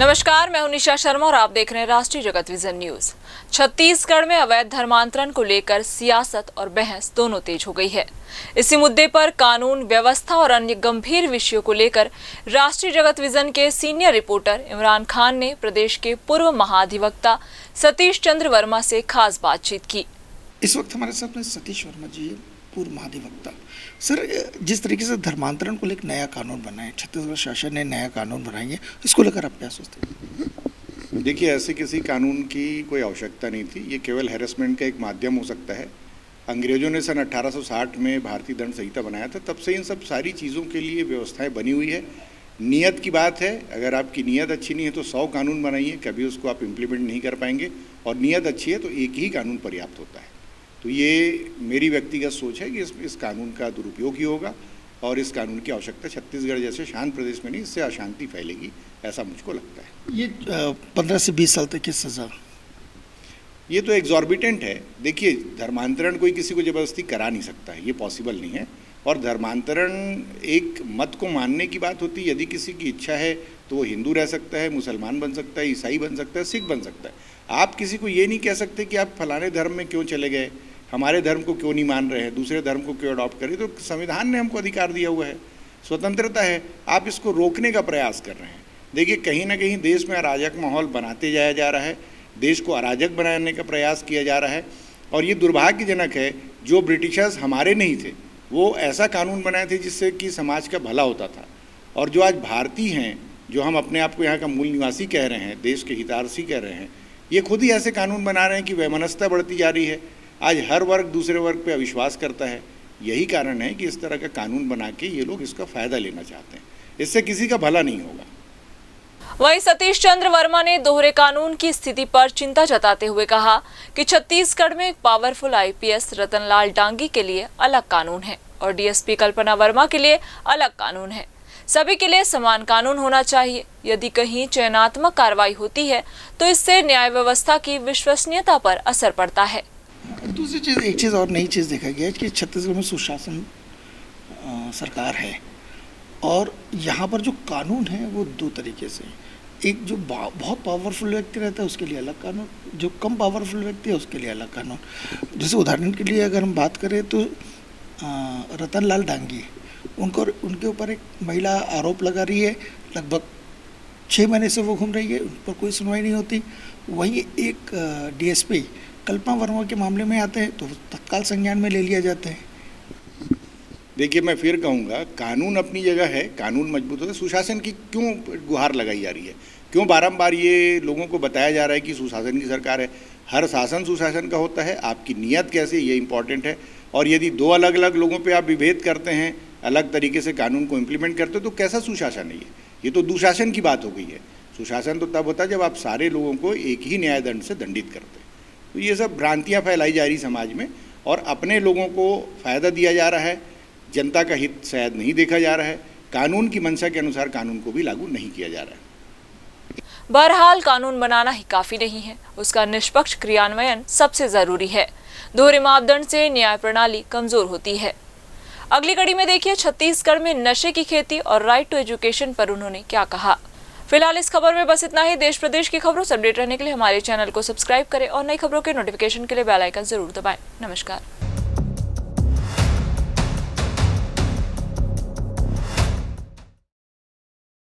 नमस्कार, मैं हूं निशा शर्मा और आप देख रहे हैं राष्ट्रीय जगत विजन न्यूज। छत्तीसगढ़ में अवैध धर्मांतरण को लेकर सियासत और बहस दोनों तेज हो गई है। इसी मुद्दे पर कानून व्यवस्था और अन्य गंभीर विषयों को लेकर राष्ट्रीय जगत विजन के सीनियर रिपोर्टर इमरान खान ने प्रदेश के पूर्व महाधिवक्ता सतीश चंद्र वर्मा से खास बातचीत की। इस वक्त हमारे साथ में सतीश वर्मा जी, पूर्व महाधिवक्ता। सर, जिस तरीके से धर्मांतरण को लेकर नया कानून बना है, छत्तीसगढ़ शासन ने नया कानून बनाई है, इसको लेकर आप क्या सोचते हैं? देखिए, ऐसे किसी कानून की कोई आवश्यकता नहीं थी। ये केवल हैरेसमेंट का एक माध्यम हो सकता है। अंग्रेजों ने सन 1860 में भारतीय दंड संहिता बनाया था, तब से इन सब सारी चीज़ों के लिए व्यवस्थाएं बनी हुई है। नियत की बात है, अगर आपकी नियत अच्छी नहीं है तो 100 कानून बनाइए, कभी उसको आप इम्प्लीमेंट नहीं कर पाएंगे। और नियत अच्छी है तो एक ही कानून पर्याप्त होता है। तो ये मेरी व्यक्तिगत सोच है कि इस कानून का दुरुपयोग ही होगा और इस कानून की आवश्यकता छत्तीसगढ़ जैसे शांत प्रदेश में नहीं, इससे अशांति फैलेगी, ऐसा मुझको लगता है। ये 15 से 20 साल तक की सज़ा, ये तो एग्जॉर्बिटेंट है। देखिए, धर्मांतरण कोई किसी को ज़बरदस्ती करा नहीं सकता है, ये पॉसिबल नहीं है। और धर्मांतरण एक मत को मानने की बात होती है। यदि किसी की इच्छा है तो वो हिंदू रह सकता है, मुसलमान बन सकता है, ईसाई बन सकता है, सिख बन सकता है। आप किसी को ये नहीं कह सकते कि आप फलाने धर्म में क्यों चले गए, हमारे धर्म को क्यों नहीं मान रहे हैं, दूसरे धर्म को क्यों अडॉप्ट करें। तो संविधान ने हमको अधिकार दिया हुआ है, स्वतंत्रता है। आप इसको रोकने का प्रयास कर रहे हैं। देखिए, कहीं ना कहीं देश में अराजक माहौल बनाते जाया जा रहा है, देश को अराजक बनाने का प्रयास किया जा रहा है। और ये दुर्भाग्यजनक है, जो ब्रिटिशर्स हमारे नहीं थे वो ऐसा कानून बनाए थे जिससे कि समाज का भला होता था। और जो आज भारतीय हैं, जो हम अपने आप को यहाँ का मूल निवासी कह रहे हैं, देश के हितार्थी कह रहे हैं, ये खुद ही ऐसे कानून बना रहे हैं कि वैमनस्यता बढ़ती जा रही है। आज हर वर्ग दूसरे वर्ग पे अविश्वास करता है। यही कारण है कि इस तरह का कानून बना के ये लोग इसका फायदा लेना चाहते हैं। इससे किसी का भला नहीं होगा। वहीं सतीश चंद्र वर्मा ने दोहरे कानून की स्थिति पर चिंता जताते हुए कहा कि छत्तीसगढ़ में एक पावरफुल आईपीएस रतनलाल डांगी के लिए अलग कानून है और डीएसपी कल्पना वर्मा के लिए अलग कानून है। सभी के लिए समान कानून होना चाहिए। यदि कहीं चयनात्मक कार्रवाई होती है तो इससे न्याय व्यवस्था की विश्वसनीयता पर असर पड़ता है। दूसरी चीज़, एक चीज़ और नई चीज़ देखा गया है कि छत्तीसगढ़ में सुशासन सरकार है और यहाँ पर जो कानून है वो दो तरीके से। एक जो बहुत पावरफुल व्यक्ति रहता है उसके लिए अलग कानून, जो कम पावरफुल व्यक्ति है उसके लिए अलग कानून। जैसे उदाहरण के लिए अगर हम बात करें तो रतनलाल डांगी, उनके ऊपर एक महिला आरोप लगा रही है, लगभग 6 महीने से वो घूम रही है, उन पर कोई सुनवाई नहीं होती। वहीं एक डीएसपी कल्पना वर्मा के मामले में आते हैं तो तत्काल संज्ञान में ले लिया जाता है। देखिए, मैं फिर कहूँगा, कानून अपनी जगह है, कानून मजबूत होता है। सुशासन की क्यों गुहार लगाई जा रही है, क्यों बारंबार ये लोगों को बताया जा रहा है कि सुशासन की सरकार है। हर शासन सुशासन का होता है, आपकी नीयत कैसे, ये इंपॉर्टेंट है। और यदि दो अलग अलग लोगों पे आप विभेद करते हैं, अलग तरीके से कानून को इम्प्लीमेंट करते हो, तो कैसा सुशासन है ये तो दुशासन की बात हो गई है। सुशासन तो तब होता है जब आप सारे लोगों को एक ही न्याय दंड से दंडित करते हैं। तो ये सब भ्रांतियाँ फैलाई जा रही समाज में और अपने लोगों को फ़ायदा दिया जा रहा है। जनता का हित शायद नहीं देखा जा रहा है। कानून की मंशा के अनुसार कानून को भी लागू नहीं किया जा रहा है। बहरहाल, कानून बनाना ही काफी नहीं है, उसका निष्पक्ष क्रियान्वयन सबसे जरूरी है। दोहरे मापदंड से न्याय प्रणाली कमजोर होती है। अगली कड़ी में देखिए छत्तीसगढ़ में नशे की खेती और राइट टू एजुकेशन पर उन्होंने क्या कहा। फिलहाल इस खबर में बस इतना ही। देश प्रदेश की खबरों से अपडेट रहने के लिए हमारे चैनल को सब्सक्राइब करें और नई खबरों के नोटिफिकेशन के लिए बेल आइकन जरूर दबाएं। नमस्कार।